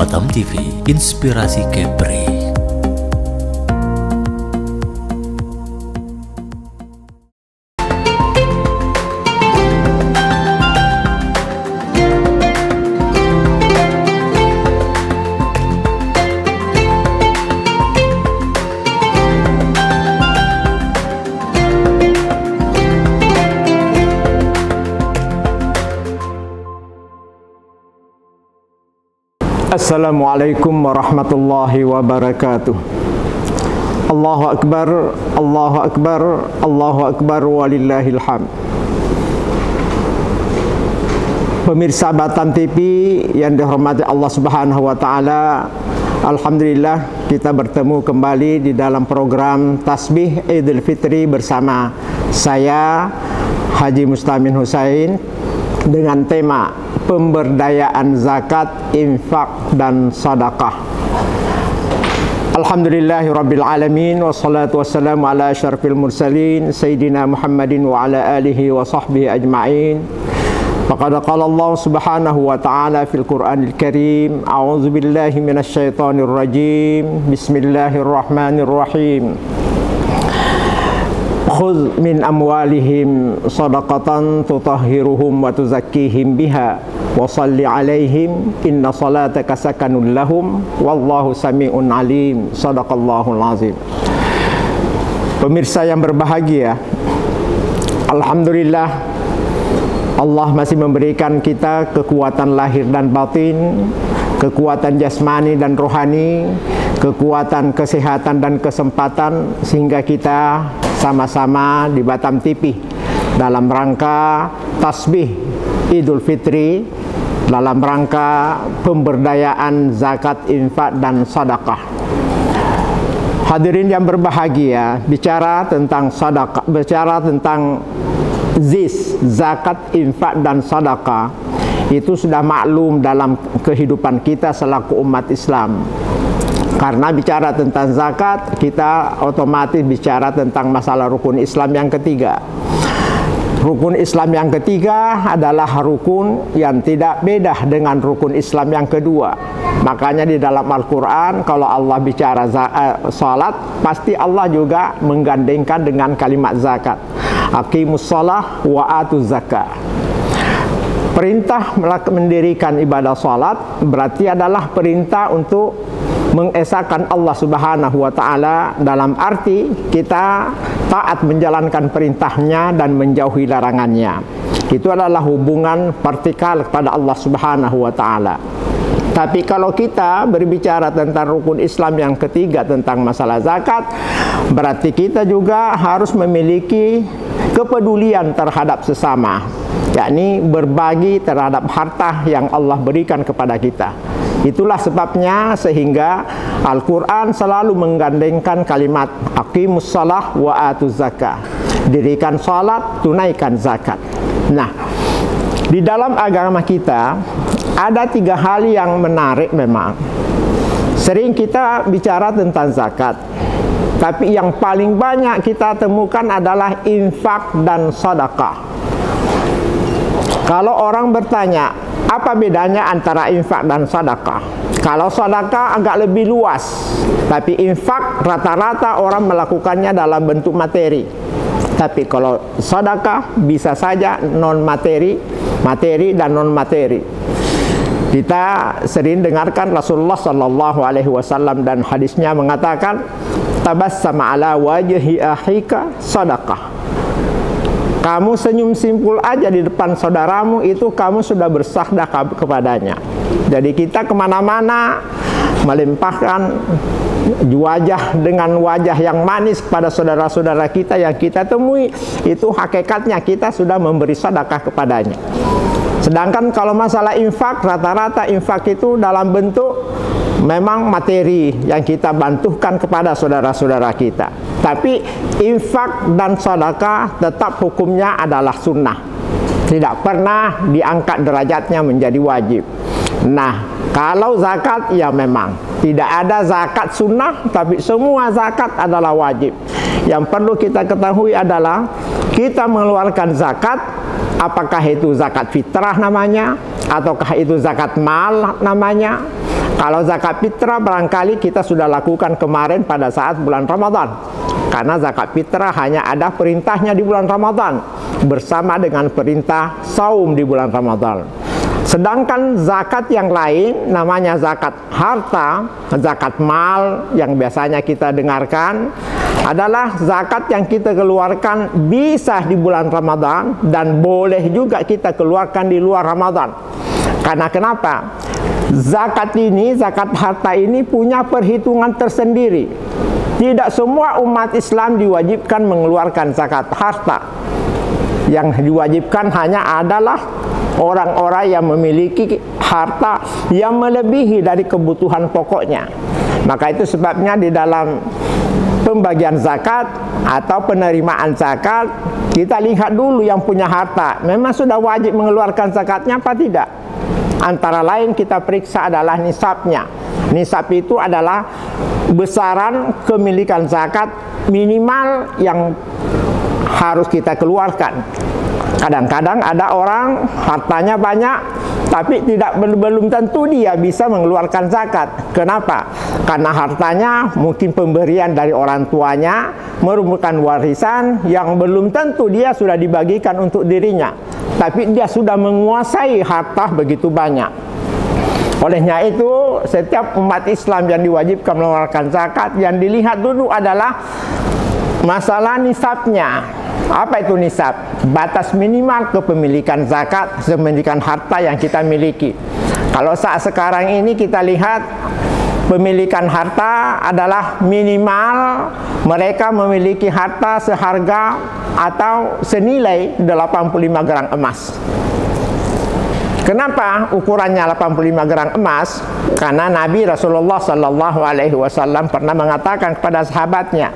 Batam TV, inspirasi Kepri. Assalamualaikum warahmatullahi wabarakatuh. Allahu Akbar, Allahu Akbar, Allahu Akbar, walillahil hamd. Pemirsa Batam TV yang dihormati Allah Subhanahu wa taala, alhamdulillah kita bertemu kembali di dalam program Tasbih Idul Fitri bersama saya Haji Mustamin Husain dengan tema pemberdayaan zakat, infak, dan sedekah. Alhamdulillahirabbil alamin, wassalatu wassalamu ala asyrafil mursalin sayyidina Muhammadin wa ala alihi wa sahbihi ajma'in. Faqad qala Allah Subhanahu wa ta'ala fil Qur'anil Karim, a'udzu billahi minasyaitonir rajim. Bismillahirrahmanirrahim. Khudh min amwalihim shadaqatan tutahhiruhum wa tuzakkihim biha wa shalli alaihim inna salataka sakanun lahum wallahu sami'un alim. Shadaqallahul azim. Pemirsa yang berbahagia, alhamdulillah Allah masih memberikan kita kekuatan lahir dan batin, kekuatan jasmani dan rohani, kekuatan kesehatan dan kesempatan, sehingga kita sama-sama di Batam TV dalam rangka tasbih Idul Fitri, dalam rangka pemberdayaan zakat, infak, dan sedekah. Hadirin yang berbahagia, bicara tentang sedekah, bicara tentang zakat, infak, dan sedekah, itu sudah maklum dalam kehidupan kita selaku umat Islam. Karena bicara tentang zakat, kita otomatis bicara tentang masalah rukun Islam yang ketiga. Rukun Islam yang ketiga adalah rukun yang tidak beda dengan rukun Islam yang kedua. Makanya di dalam Al-Quran, kalau Allah bicara salat, pasti Allah juga menggandengkan dengan kalimat zakat. Aqimus shalah wa atuz zakat. Perintah mendirikan ibadah salat berarti adalah perintah untuk mengesahkan Allah Subhanahu wa ta'ala, dalam arti kita taat menjalankan perintahnya dan menjauhi larangannya. Itu adalah hubungan vertikal kepada Allah Subhanahu wa ta'ala. Tapi kalau kita berbicara tentang rukun Islam yang ketiga tentang masalah zakat, berarti kita juga harus memiliki kepedulian terhadap sesama, yakni berbagi terhadap harta yang Allah berikan kepada kita. Itulah sebabnya sehingga Al-Quran selalu menggandengkan kalimat aqimus shalah wa atuz zakah. Dirikan salat, tunaikan zakat. Nah, di dalam agama kita ada tiga hal yang menarik memang. Sering kita bicara tentang zakat, tapi yang paling banyak kita temukan adalah infak dan sedekah. Kalau orang bertanya, apa bedanya antara infak dan sedekah? Kalau sedekah agak lebih luas, tapi infak rata-rata orang melakukannya dalam bentuk materi. Tapi kalau sedekah bisa saja non materi, materi dan non materi. Kita sering dengarkan Rasulullah Sallallahu Alaihi Wasallam dan hadisnya mengatakan, tabassama ala wajhi akhika sedekah. Kamu senyum simpul aja di depan saudaramu, itu kamu sudah bersedekah kepadanya. Jadi kita kemana-mana melimpahkan wajah dengan wajah yang manis kepada saudara-saudara kita yang kita temui, itu hakikatnya kita sudah memberi sedekah kepadanya. Sedangkan kalau masalah infak, rata-rata infak itu dalam bentuk memang materi yang kita bantukan kepada saudara-saudara kita. Tapi infak dan sedekah tetap hukumnya adalah sunnah. Tidak pernah diangkat derajatnya menjadi wajib. Nah, kalau zakat ya memang tidak ada zakat sunnah, tapi semua zakat adalah wajib. Yang perlu kita ketahui adalah kita mengeluarkan zakat, apakah itu zakat fitrah namanya, ataukah itu zakat mal namanya. Kalau zakat fitrah barangkali kita sudah lakukan kemarin pada saat bulan Ramadan. Karena zakat fitrah hanya ada perintahnya di bulan Ramadan bersama dengan perintah saum di bulan Ramadan. Sedangkan zakat yang lain namanya zakat harta, zakat mal yang biasanya kita dengarkan adalah zakat yang kita keluarkan bisa di bulan Ramadan dan boleh juga kita keluarkan di luar Ramadan. Karena kenapa? Zakat ini, zakat harta ini punya perhitungan tersendiri. Tidak semua umat Islam diwajibkan mengeluarkan zakat harta. Yang diwajibkan hanya adalah orang-orang yang memiliki harta yang melebihi dari kebutuhan pokoknya. Maka itu sebabnya di dalam pembagian zakat atau penerimaan zakat, kita lihat dulu yang punya harta memang sudah wajib mengeluarkan zakatnya apa tidak. Antara lain kita periksa adalah nisabnya. Nisab itu adalah besaran kemilikan zakat minimal yang harus kita keluarkan. Kadang-kadang ada orang hartanya banyak tapi belum tentu dia bisa mengeluarkan zakat. Kenapa? Karena hartanya mungkin pemberian dari orang tuanya, merupakan warisan yang belum tentu dia sudah dibagikan untuk dirinya, tapi dia sudah menguasai harta begitu banyak. Olehnya itu setiap umat Islam yang diwajibkan mengeluarkan zakat, yang dilihat dulu adalah masalah nisabnya. Apa itu nisab? Batas minimal kepemilikan zakat, kepemilikan harta yang kita miliki. Kalau saat sekarang ini kita lihat pemilikan harta adalah minimal mereka memiliki harta seharga atau senilai 85 gram emas. Kenapa ukurannya 85 gram emas? Karena Nabi Rasulullah SAW pernah mengatakan kepada sahabatnya,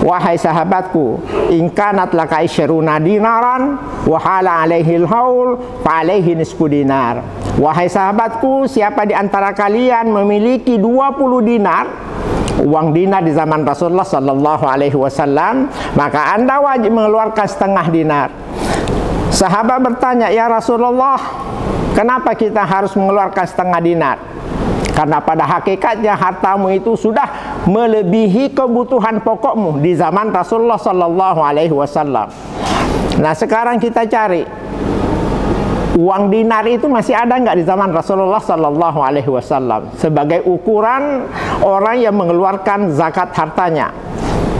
wahai sahabatku, in kanat laka isyaruna dinaran wa hala alaihil haul fa alaihi nisfu dinar. Wahai sahabatku, siapa di antara kalian memiliki 20 dinar, uang dinar di zaman Rasulullah SAW, maka Anda wajib mengeluarkan setengah dinar. Sahabat bertanya, ya Rasulullah, kenapa kita harus mengeluarkan setengah dinar? Karena pada hakikatnya hartamu itu sudah melebihi kebutuhan pokokmu di zaman Rasulullah SAW. Nah sekarang kita cari uang dinar itu masih ada nggak di zaman Rasulullah SAW sebagai ukuran orang yang mengeluarkan zakat hartanya.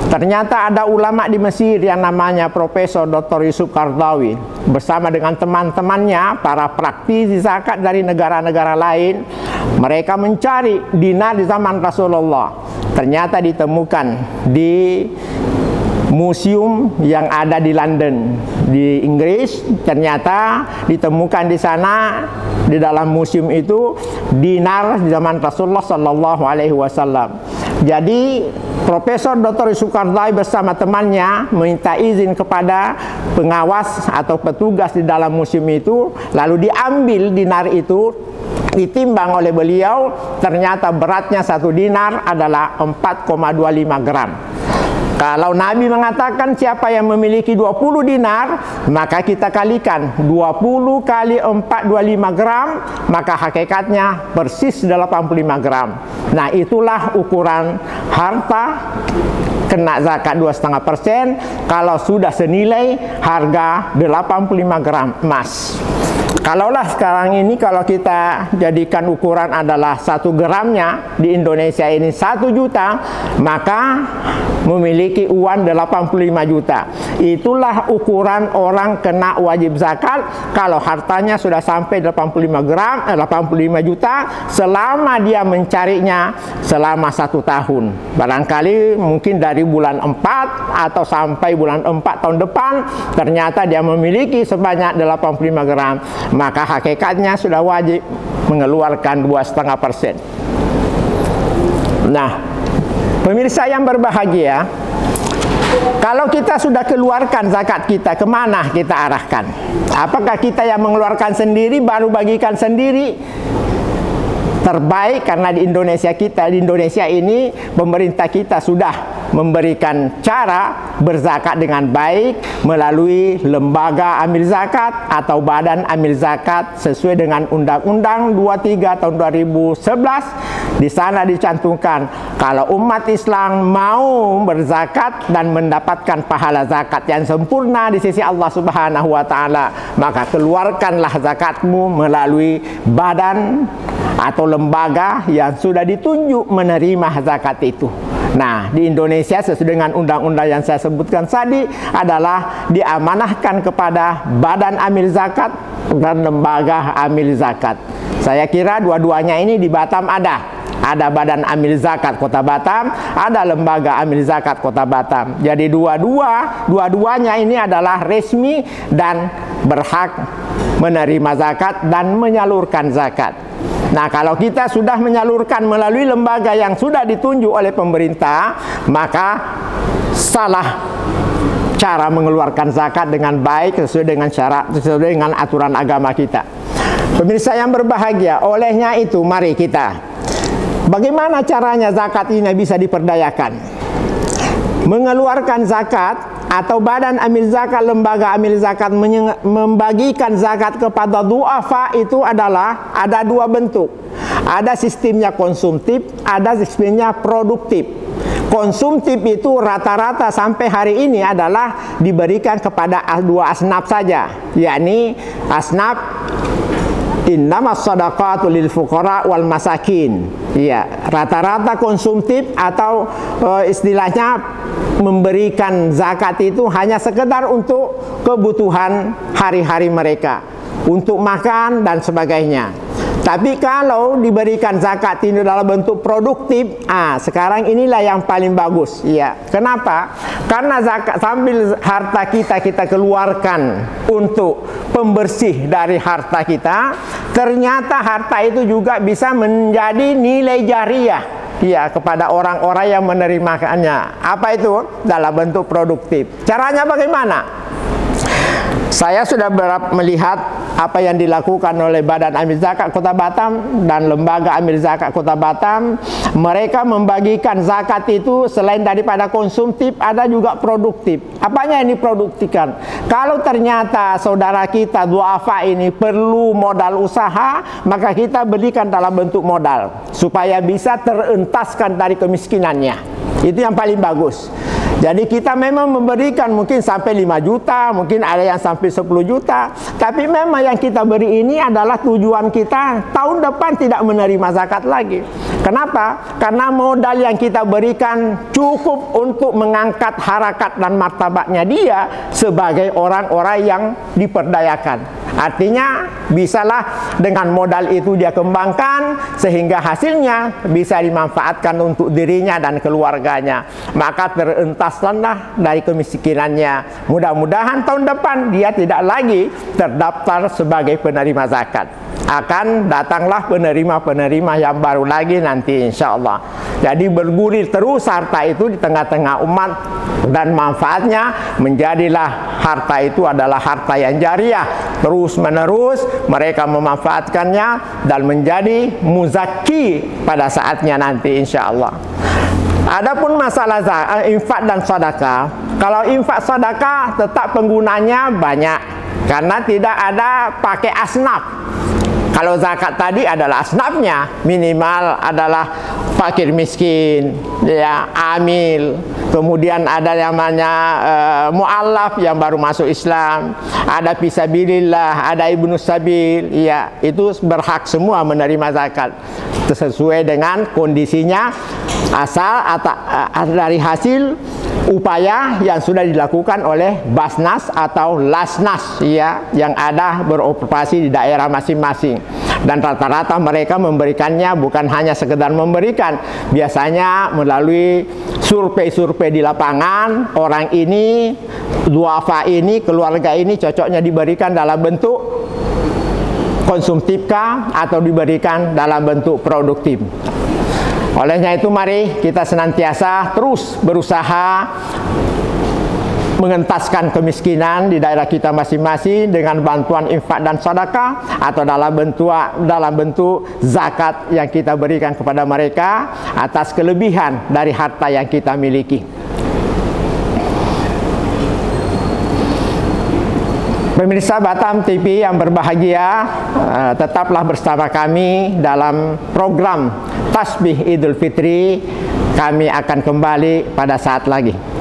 Ternyata ada ulama di Mesir yang namanya Profesor Dr. Yusuf Qaradawi bersama dengan teman-temannya para praktisi zakat dari negara-negara lain. Mereka mencari dinar di zaman Rasulullah. Ternyata ditemukan di museum yang ada di London, di Inggris. Ternyata ditemukan di sana, di dalam museum itu, dinar di zaman Rasulullah SAW. Jadi Profesor Dr. Yusuf Qaradawi bersama temannya minta izin kepada pengawas atau petugas di dalam museum itu, lalu diambil dinar itu, ditimbang oleh beliau, ternyata beratnya satu dinar adalah 4,25 gram. Kalau Nabi mengatakan siapa yang memiliki 20 dinar, maka kita kalikan 20 kali 425 gram, maka hakikatnya persis 85 gram. Nah itulah ukuran harta kena zakat 2,5% kalau sudah senilai harga 85 gram emas. Kalaulah sekarang ini kalau kita jadikan ukuran adalah 1 gramnya di Indonesia ini 1 juta, maka memiliki uang 85 juta. Itulah ukuran orang kena wajib zakat kalau hartanya sudah sampai 85 juta selama dia mencarinya selama 1 tahun. Barangkali mungkin dari bulan 4 atau sampai bulan 4 tahun depan ternyata dia memiliki sebanyak 85 gram. Maka hakikatnya sudah wajib mengeluarkan 2,5%. Nah, pemirsa yang berbahagia, kalau kita sudah keluarkan zakat kita, kemana kita arahkan? Apakah kita yang mengeluarkan sendiri, baru bagikan sendiri? Terbaik, karena di Indonesia ini pemerintah kita sudah memberikan cara berzakat dengan baik melalui lembaga amil zakat atau badan amil zakat sesuai dengan Undang-Undang 23 tahun 2011. Di sana dicantumkan kalau umat Islam mau berzakat dan mendapatkan pahala zakat yang sempurna di sisi Allah Subhanahu wa taala, maka keluarkanlah zakatmu melalui badan atau lembaga yang sudah ditunjuk menerima zakat itu. Nah, di Indonesia sesuai dengan undang-undang yang saya sebutkan tadi adalah diamanahkan kepada badan amil zakat dan lembaga amil zakat. Saya kira dua-duanya ini di Batam ada. Ada badan amil zakat Kota Batam, ada lembaga amil zakat Kota Batam. Jadi dua-duanya ini adalah resmi dan berhak menerima zakat dan menyalurkan zakat. Nah, kalau kita sudah menyalurkan melalui lembaga yang sudah ditunjuk oleh pemerintah, maka salah cara mengeluarkan zakat dengan baik sesuai dengan aturan agama kita. Pemirsa yang berbahagia, olehnya itu mari kita, bagaimana caranya zakat ini bisa diperdayakan? Mengeluarkan zakat atau badan amil zakat, lembaga amil zakat membagikan zakat kepada du'afa itu adalah ada dua bentuk. Ada sistemnya konsumtif, ada sistemnya produktif. Konsumtif itu rata-rata sampai hari ini adalah diberikan kepada dua asnaf saja, yakni asnaf innamas shadaqatu lil fuqara wal masakin. Ya, rata-rata konsumtif atau istilahnya memberikan zakat itu hanya sekedar untuk kebutuhan hari-hari mereka, untuk makan dan sebagainya. Tapi kalau diberikan zakat ini dalam bentuk produktif, sekarang inilah yang paling bagus. Ya, kenapa? Karena zakat sambil harta kita keluarkan untuk pembersih dari harta kita, ternyata harta itu juga bisa menjadi nilai jariah. Ya, kepada orang-orang yang menerimanya. Apa itu? Dalam bentuk produktif. Caranya bagaimana? Saya sudah melihat apa yang dilakukan oleh Badan Amil Zakat Kota Batam dan Lembaga Amil Zakat Kota Batam. Mereka membagikan zakat itu selain daripada konsumtif, ada juga produktif. Apanya ini produktifkan? Kalau ternyata saudara kita duafa ini perlu modal usaha, maka kita berikan dalam bentuk modal supaya bisa terentaskan dari kemiskinannya. Itu yang paling bagus. Jadi kita memang memberikan mungkin sampai 5 juta, mungkin ada yang sampai 10 juta. Tapi memang yang kita beri ini adalah tujuan kita tahun depan tidak menerima zakat lagi. Kenapa? Karena modal yang kita berikan cukup untuk mengangkat harakat dan martabatnya dia sebagai orang-orang yang diperdayakan. Artinya bisalah dengan modal itu dia kembangkan sehingga hasilnya bisa dimanfaatkan untuk dirinya dan keluarganya. Maka terentaslah dari kemiskinannya. Mudah-mudahan tahun depan dia tidak lagi terdaftar sebagai penerima zakat. Akan datanglah penerima-penerima yang baru lagi nanti insya Allah. Jadi bergulir terus harta itu di tengah-tengah umat dan manfaatnya menjadilah harta itu adalah harta yang jariah. Terus menerus mereka memanfaatkannya dan menjadi muzaki pada saatnya nanti insya Allah. Adapun masalah infak dan sedekah, kalau infak sedekah tetap penggunanya banyak karena tidak ada pakai asnaf. Kalau zakat tadi adalah asnafnya, minimal adalah fakir miskin, ya, amil, kemudian ada yang namanya mu'allaf yang baru masuk Islam, ada fisabilillah, ada ibnu sabil, ya, itu berhak semua menerima zakat sesuai dengan kondisinya asal dari hasil upaya yang sudah dilakukan oleh Basnas atau Lasnas, ya, yang ada beroperasi di daerah masing-masing. Dan rata-rata mereka memberikannya bukan hanya sekedar memberikan, biasanya melalui survei-survei di lapangan. Orang ini, duafa ini, keluarga ini cocoknya diberikan dalam bentuk konsumtifkah atau diberikan dalam bentuk produktif. Olehnya itu mari kita senantiasa terus berusaha mengentaskan kemiskinan di daerah kita masing-masing dengan bantuan infak dan sedekah atau dalam bentuk zakat yang kita berikan kepada mereka atas kelebihan dari harta yang kita miliki. Pemirsa Batam TV yang berbahagia, tetaplah bersama kami dalam program Tasbih Idul Fitri. Kami akan kembali pada saat lagi.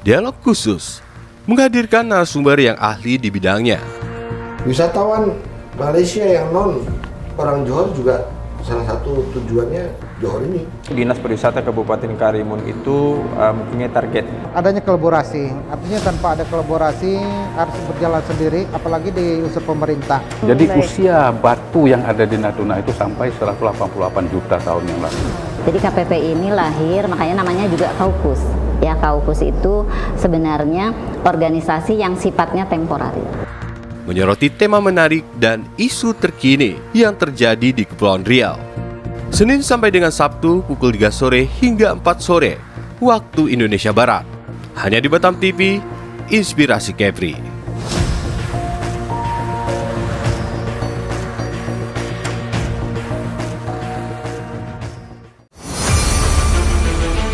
Dialog khusus menghadirkan narasumber yang ahli di bidangnya. Wisatawan Malaysia yang non orang Johor juga salah satu tujuannya Johor ini. Dinas Pariwisata Kabupaten Karimun itu mempunyai target. Adanya kolaborasi, artinya tanpa ada kolaborasi harus berjalan sendiri, apalagi di unsur pemerintah. Jadi usia batu yang ada di Natuna itu sampai 188 juta tahun yang lalu. Jadi KPP ini lahir, makanya namanya juga Kaukus. Ya, Kaukus itu sebenarnya organisasi yang sifatnya temporer. Menyoroti tema menarik dan isu terkini yang terjadi di Kepulauan Riau. Senin sampai dengan Sabtu pukul 3 sore hingga 4 sore waktu Indonesia Barat. Hanya di Batam TV, Inspirasi Kepri.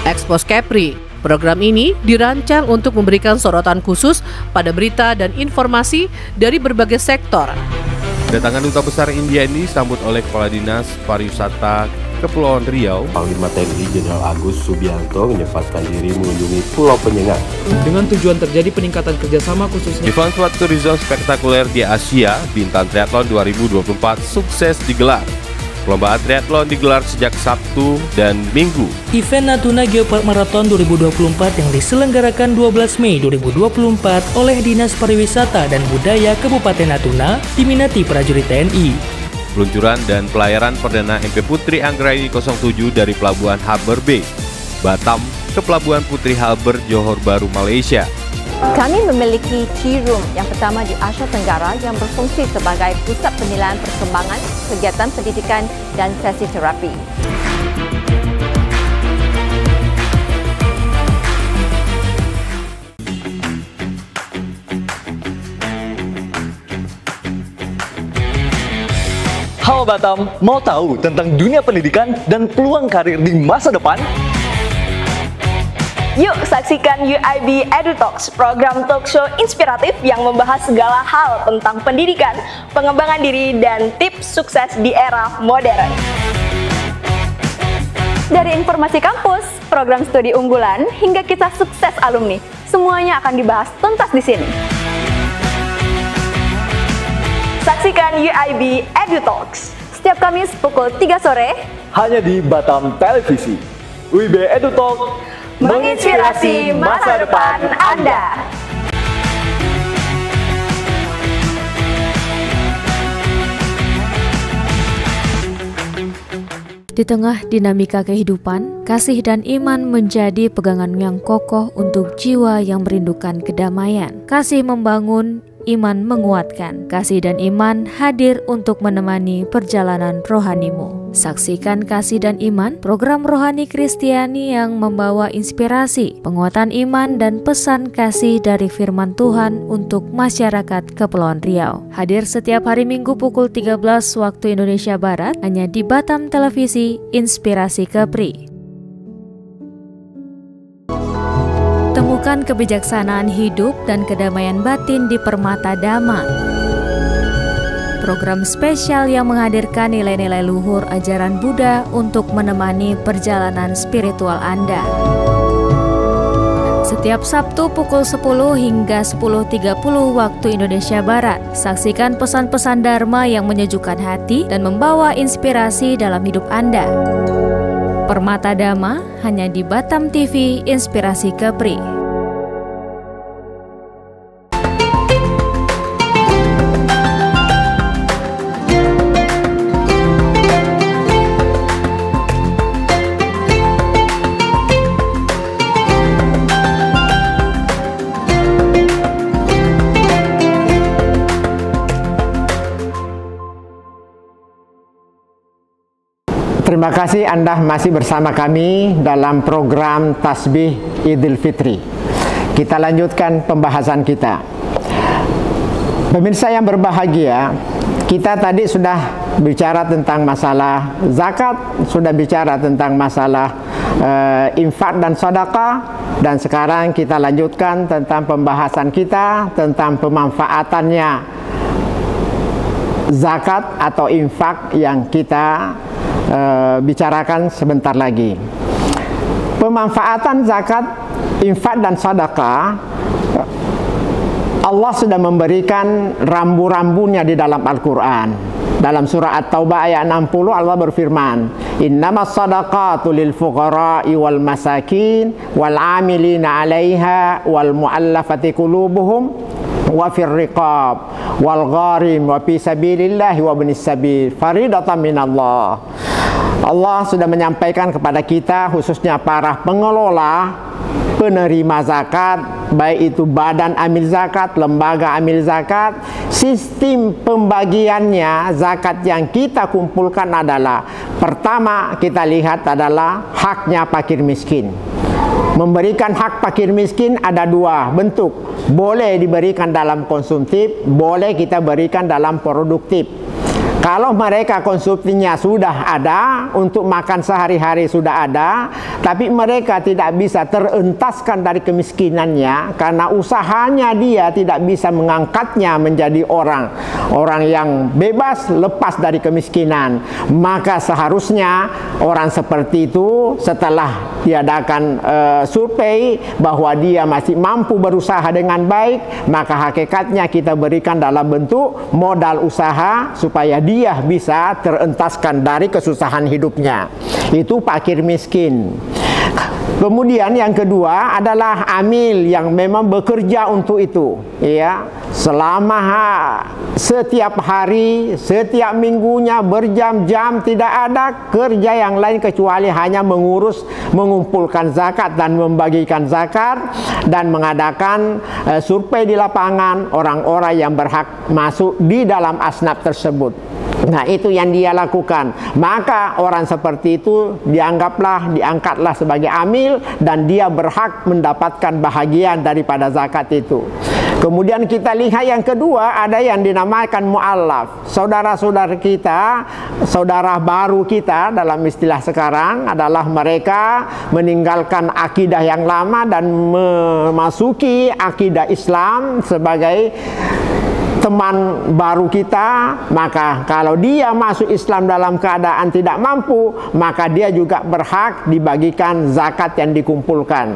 Expose Kepri. Program ini dirancang untuk memberikan sorotan khusus pada berita dan informasi dari berbagai sektor. Kedatangan Duta Besar India ini disambut oleh Kepala Dinas Pariwisata Kepulauan Riau, Panglima TNI Jenderal Agus Subianto menyempatkan diri mengunjungi Pulau Penyengat. Dengan tujuan terjadi peningkatan kerjasama khususnya. Event Sport Tourism spektakuler di Asia, Bintan Triathlon 2024 sukses digelar. Perlombaan triathlon digelar sejak Sabtu dan Minggu. Event Natuna Geopark Marathon 2024 yang diselenggarakan 12 Mei 2024 oleh Dinas Pariwisata dan Budaya Kabupaten Natuna diminati prajurit TNI. Peluncuran dan pelayaran perdana MP Putri Anggraini 07 dari Pelabuhan Harbour Bay, Batam ke Pelabuhan Putri Harbour, Johor Bahru, Malaysia. Kami memiliki Tea Room yang pertama di Asia Tenggara yang berfungsi sebagai pusat penilaian perkembangan, kegiatan pendidikan dan sesi terapi. Halo Batam, mau tahu tentang dunia pendidikan dan peluang karir di masa depan? Yuk saksikan UIB EduTalks, program talk show inspiratif yang membahas segala hal tentang pendidikan, pengembangan diri, dan tips sukses di era modern. Dari informasi kampus, program studi unggulan, hingga kisah sukses alumni, semuanya akan dibahas tuntas di sini. Saksikan UIB EduTalks setiap Kamis pukul 3 sore hanya di Batam Televisi. UIB EduTalks menginspirasi masa depan Anda. Di tengah dinamika kehidupan, kasih dan iman menjadi pegangan yang kokoh untuk jiwa yang merindukan kedamaian. Kasih membangun, iman menguatkan. Kasih dan iman hadir untuk menemani perjalanan rohanimu. Saksikan Kasih dan Iman, program rohani Kristiani yang membawa inspirasi, penguatan iman dan pesan kasih dari firman Tuhan untuk masyarakat Kepulauan Riau. Hadir setiap hari Minggu pukul 13 waktu Indonesia Barat hanya di Batam Televisi, Inspirasi Kepri. Temukan kebijaksanaan hidup dan kedamaian batin di Permata Dhamma. Program spesial yang menghadirkan nilai-nilai luhur ajaran Buddha untuk menemani perjalanan spiritual Anda. Setiap Sabtu pukul 10 hingga 10.30 waktu Indonesia Barat. Saksikan pesan-pesan Dharma yang menyejukkan hati dan membawa inspirasi dalam hidup Anda. Permata Dhamma hanya di Batam TV Inspirasi Kepri. Terima kasih Anda masih bersama kami dalam program Tasbih Idul Fitri. Kita lanjutkan pembahasan kita. Pemirsa yang berbahagia, kita tadi sudah bicara tentang masalah zakat, sudah bicara tentang masalah infak dan sedekah, dan sekarang kita lanjutkan tentang pembahasan kita tentang pemanfaatannya zakat atau infak yang kita bicarakan sebentar lagi. Pemanfaatan zakat, infak dan sedekah, Allah sudah memberikan rambu-rambunya di dalam Al-Quran. Dalam surah At-Taubah ayat 60 Allah berfirman, innamas sadaqatu lil fuqara'i wal masakin wal 'amilina 'alaiha wal mu'allafati qulubuhum wa fir riqab wal gharim wa fi sabilillah wa ibnis sabil faridatan minallah. Allah sudah menyampaikan kepada kita, khususnya para pengelola penerima zakat, baik itu badan amil zakat, lembaga amil zakat, sistem pembagiannya zakat yang kita kumpulkan adalah, pertama kita lihat adalah haknya fakir miskin. Memberikan hak fakir miskin ada dua bentuk. Boleh diberikan dalam konsumtif, boleh kita berikan dalam produktif. Kalau mereka konsumsinya sudah ada, untuk makan sehari-hari sudah ada, tapi mereka tidak bisa terentaskan dari kemiskinannya karena usahanya dia tidak bisa mengangkatnya menjadi orang yang bebas, lepas dari kemiskinan, maka seharusnya orang seperti itu setelah diadakan survei bahwa dia masih mampu berusaha dengan baik, maka hakikatnya kita berikan dalam bentuk modal usaha supaya dia bisa terentaskan dari kesusahan hidupnya. Itu fakir miskin. Kemudian yang kedua adalah amil yang memang bekerja untuk itu, ya, selama setiap hari, setiap minggunya berjam-jam tidak ada kerja yang lain kecuali hanya mengumpulkan zakat dan membagikan zakat dan mengadakan survei di lapangan orang-orang yang berhak masuk di dalam asnaf tersebut. Nah, itu yang dia lakukan. Maka orang seperti itu diangkatlah sebagai amil dan dia berhak mendapatkan bahagian daripada zakat itu. Kemudian kita lihat yang kedua, ada yang dinamakan mu'allaf. Saudara-saudara kita, saudara baru kita dalam istilah sekarang adalah mereka meninggalkan akidah yang lama dan memasuki akidah Islam sebagai teman baru kita. Maka kalau dia masuk Islam dalam keadaan tidak mampu, maka dia juga berhak dibagikan zakat yang dikumpulkan.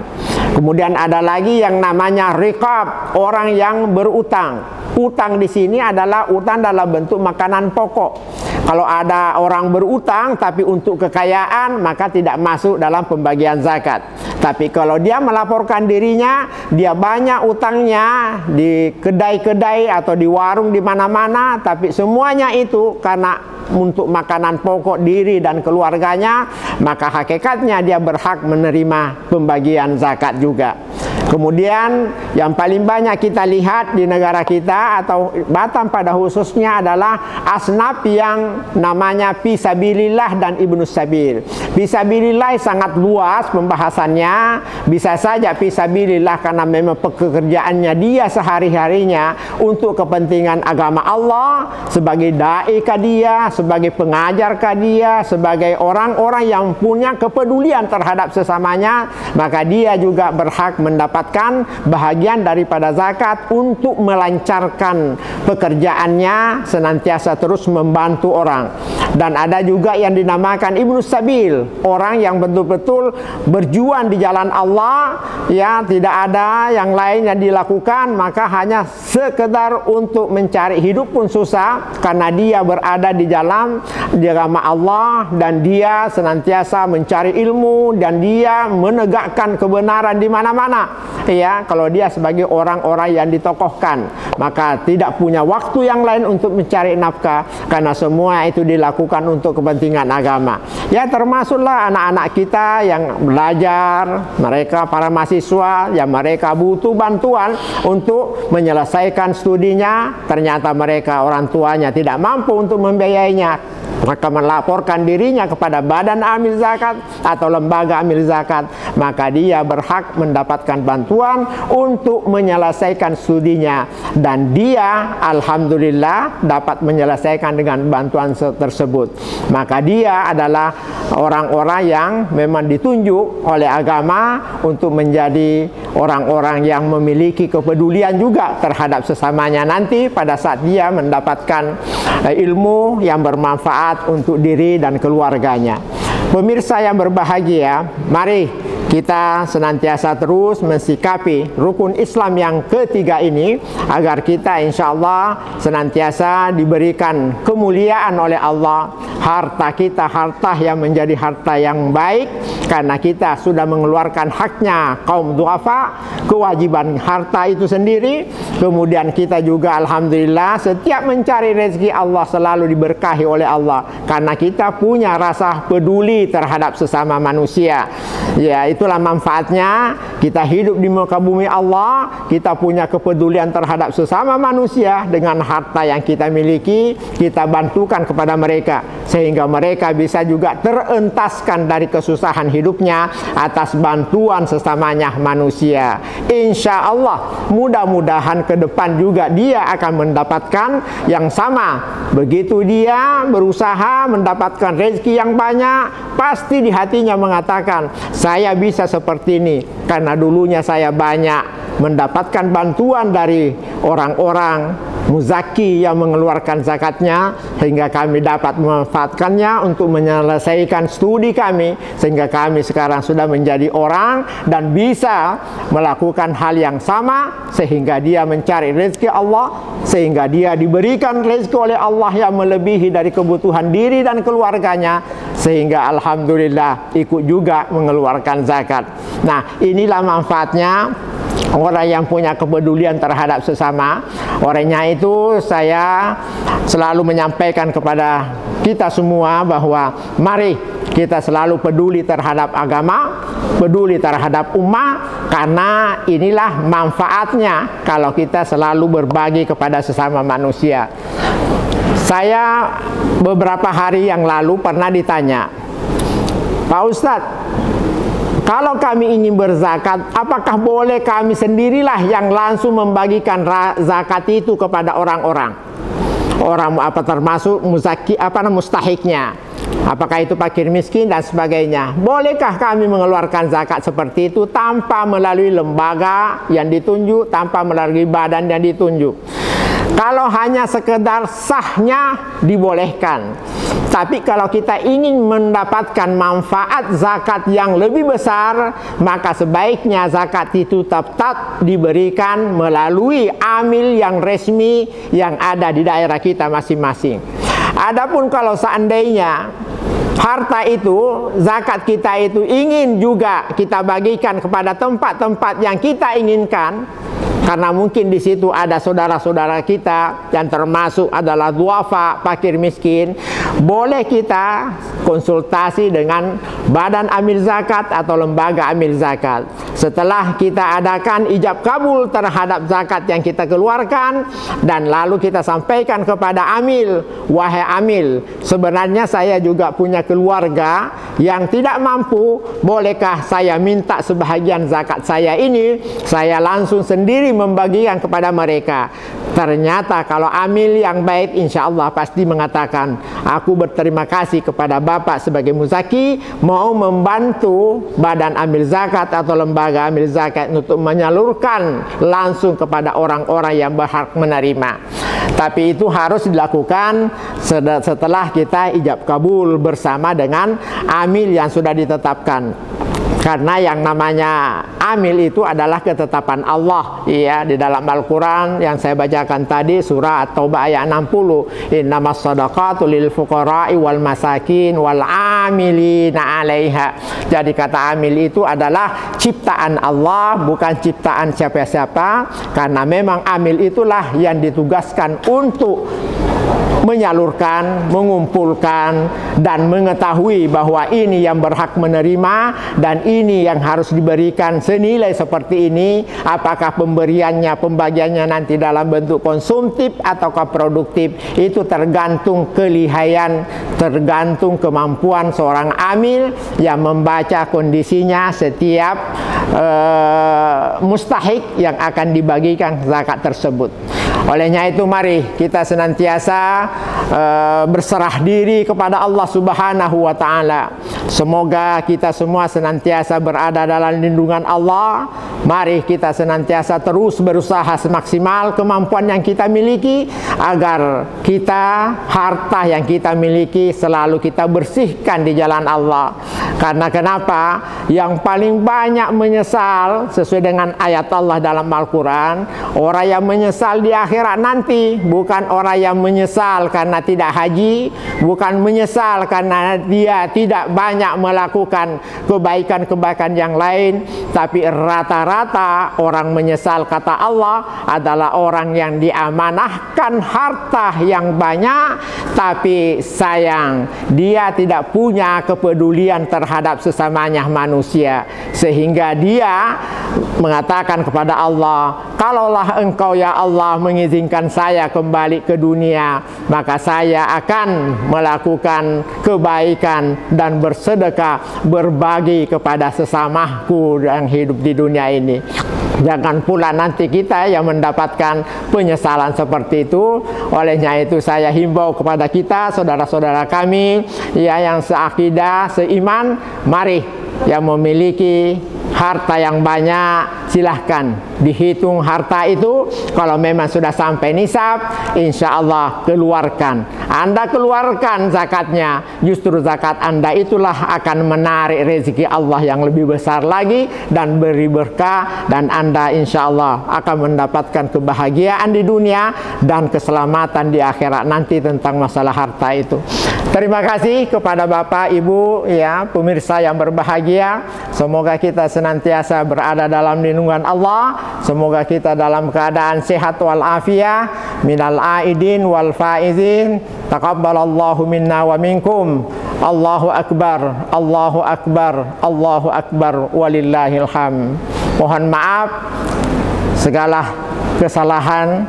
Kemudian ada lagi yang namanya riqab, orang yang berutang. Utang di sini adalah utang dalam bentuk makanan pokok. Kalau ada orang berutang tapi untuk kekayaan, maka tidak masuk dalam pembagian zakat. Tapi kalau dia melaporkan dirinya, dia banyak utangnya di kedai-kedai atau di warung di mana-mana, tapi semuanya itu karena untuk makanan pokok diri dan keluarganya, maka hakikatnya dia berhak menerima pembagian zakat juga. Kemudian yang paling banyak kita lihat di negara kita atau Batam pada khususnya adalah asnaf yang namanya fisabilillah dan ibnus sabil. Fisabilillah sangat luas pembahasannya. Bisa saja fisabilillah karena memang pekerjaannya dia sehari-harinya untuk kepentingan agama Allah, sebagai dai kah dia, sebagai pengajar kah dia, sebagai orang-orang yang punya kepedulian terhadap sesamanya, maka dia juga berhak mendapatkan mendapatkan bahagian daripada zakat untuk melancarkan pekerjaannya, senantiasa terus membantu orang. Dan ada juga yang dinamakan Ibnu Sabil, orang yang betul-betul berjuang di jalan Allah, ya, tidak ada yang lain yang dilakukan, maka hanya sekedar untuk mencari hidup pun susah, karena dia berada di dalam agama Allah dan dia senantiasa mencari ilmu dan dia menegakkan kebenaran di mana-mana. Ya, kalau dia sebagai orang-orang yang ditokohkan, maka tidak punya waktu yang lain untuk mencari nafkah, karena semua itu dilakukan untuk kepentingan agama. Ya, termasuklah anak-anak kita yang belajar, mereka para mahasiswa yang mereka butuh bantuan untuk menyelesaikan studinya, ternyata mereka orang tuanya tidak mampu untuk membiayainya, maka melaporkan dirinya kepada badan amil zakat atau lembaga amil zakat, maka dia berhak mendapatkan bantuan untuk menyelesaikan studinya, dan dia alhamdulillah dapat menyelesaikan dengan bantuan tersebut. Maka dia adalah orang-orang yang memang ditunjuk oleh agama untuk menjadi orang-orang yang memiliki kepedulian juga terhadap sesamanya nanti pada saat dia mendapatkan ilmu yang bermanfaat untuk diri dan keluarganya. Pemirsa yang berbahagia, mari kita senantiasa terus mensikapi rukun Islam yang ketiga ini, agar kita insya Allah senantiasa diberikan kemuliaan oleh Allah. Harta kita harta yang menjadi harta yang baik, karena kita sudah mengeluarkan haknya kaum duafa, kewajiban harta itu sendiri. Kemudian kita juga alhamdulillah setiap mencari rezeki Allah selalu diberkahi oleh Allah, karena kita punya rasa peduli terhadap sesama manusia. Ya, itulah manfaatnya kita hidup di muka bumi Allah. Kita punya kepedulian terhadap sesama manusia. Dengan harta yang kita miliki, kita bantukan kepada mereka, sehingga mereka bisa juga terentaskan dari kesusahan hidupnya atas bantuan sesamanya manusia. Insya Allah mudah-mudahan ke depan juga dia akan mendapatkan yang sama. Begitu dia berusaha mendapatkan rezeki yang banyak, pasti di hatinya mengatakan, saya bisa seperti ini karena dulunya saya banyak mendapatkan bantuan dari orang-orang muzaki yang mengeluarkan zakatnya, sehingga kami dapat memanfaatkannya untuk menyelesaikan studi kami, sehingga kami sekarang sudah menjadi orang dan bisa melakukan hal yang sama, sehingga dia mencari rezeki Allah, sehingga dia diberikan rezeki oleh Allah yang melebihi dari kebutuhan diri dan keluarganya, sehingga alhamdulillah ikut juga mengeluarkan zakat. Nah, inilah manfaatnya orang yang punya kepedulian terhadap sesama. Orangnya itu saya selalu menyampaikan kepada kita semua bahwa mari kita selalu peduli terhadap agama, peduli terhadap umat, karena inilah manfaatnya kalau kita selalu berbagi kepada sesama manusia. Saya beberapa hari yang lalu pernah ditanya, Pak Ustadz, kalau kami ingin berzakat, apakah boleh kami sendirilah yang langsung membagikan zakat itu kepada orang-orang? Orang apa termasuk muzaki, mustahiknya? Apakah itu fakir miskin dan sebagainya? Bolehkah kami mengeluarkan zakat seperti itu tanpa melalui lembaga yang ditunjuk, tanpa melalui badan yang ditunjuk? Kalau hanya sekedar sahnya dibolehkan. Tapi kalau kita ingin mendapatkan manfaat zakat yang lebih besar, maka sebaiknya zakat itu tetap diberikan melalui amil yang resmi yang ada di daerah kita masing-masing. Adapun kalau seandainya harta itu, zakat kita itu ingin juga kita bagikan kepada tempat-tempat yang kita inginkan, karena mungkin di situ ada saudara-saudara kita yang termasuk adalah duafa, fakir miskin, boleh kita konsultasi dengan badan amil zakat atau lembaga amil zakat. Setelah kita adakan ijab kabul terhadap zakat yang kita keluarkan, dan lalu kita sampaikan kepada amil, wahai amil, sebenarnya saya juga punya keluarga yang tidak mampu, bolehkah saya minta sebahagian zakat saya ini, saya langsung sendiri membagikan kepada mereka. ternyata kalau amil yang baik insya Allah pasti mengatakan, aku berterima kasih kepada Bapak sebagai muzaki mau membantu badan amil zakat atau lembaga amil zakat untuk menyalurkan langsung kepada orang-orang yang berhak menerima. Tapi itu harus dilakukan setelah kita ijab kabul bersama dengan amil yang sudah ditetapkan. Karena yang namanya amil itu adalah ketetapan Allah, ya, di dalam Al-Quran yang saya bacakan tadi surah At-Taubah ayat 60, innamas shadaqatu lil fuqara'i wal masakin wal amilina 'alaiha. Jadi kata amil itu adalah ciptaan Allah, bukan ciptaan siapa-siapa, karena memang amil itulah yang ditugaskan untuk menyalurkan, mengumpulkan, dan mengetahui bahwa ini yang berhak menerima dan ini yang harus diberikan senilai seperti ini. Apakah pemberiannya, pembagiannya nanti dalam bentuk konsumtif ataukah produktif, itu tergantung kelihayan, tergantung kemampuan seorang amil yang membaca kondisinya setiap mustahik yang akan dibagikan zakat tersebut. Olehnya itu mari kita senantiasa berserah diri kepada Allah Subhanahu wa Ta'ala. Semoga kita semua senantiasa berada dalam lindungan Allah. Mari kita senantiasa terus berusaha semaksimal kemampuan yang kita miliki agar kita, harta yang kita miliki selalu kita bersihkan di jalan Allah. Karena kenapa? Yang paling banyak menyesal sesuai dengan ayat Allah dalam Al-Quran, orang yang menyesal di akhirat nanti bukan orang yang menyesal karena tidak haji, bukan menyesal karena dia tidak banyak melakukan kebaikan-kebaikan yang lain, tapi rata-rata orang menyesal kata Allah adalah orang yang diamanahkan harta yang banyak, tapi sayang dia tidak punya kepedulian terhadap sesamanya manusia, sehingga dia mengatakan kepada Allah, kalaulah engkau ya Allah mengizinkan saya kembali ke dunia, maka saya akan melakukan kebaikan dan bersedekah, berbagi kepada sesamaku yang hidup di dunia ini. Jangan pula nanti kita yang mendapatkan penyesalan seperti itu. Olehnya itu saya himbau kepada kita, saudara-saudara kami ya yang seakidah, seiman, mari yang memiliki harta yang banyak silahkan dihitung harta itu. Kalau memang sudah sampai nisab, insya Allah keluarkan. Anda keluarkan zakatnya, justru zakat Anda itulah akan menarik rezeki Allah yang lebih besar lagi dan beri berkah, dan Anda insya Allah akan mendapatkan kebahagiaan di dunia dan keselamatan di akhirat nanti tentang masalah harta itu. Terima kasih kepada Bapak, Ibu, ya pemirsa yang berbahagia. Semoga kita senantiasa berada dalam lindungan Allah. Semoga kita dalam keadaan sehat wal afiyah, minal aidin wal faizin. Taqabbalallahu minna wa minkum. Allahu akbar, Allahu akbar, Allahu akbar, walillahil hamd. Mohon maaf segala kesalahan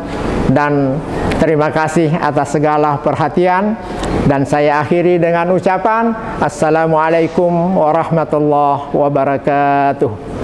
dan terima kasih atas segala perhatian, dan saya akhiri dengan ucapan Assalamualaikum warahmatullahi wabarakatuh.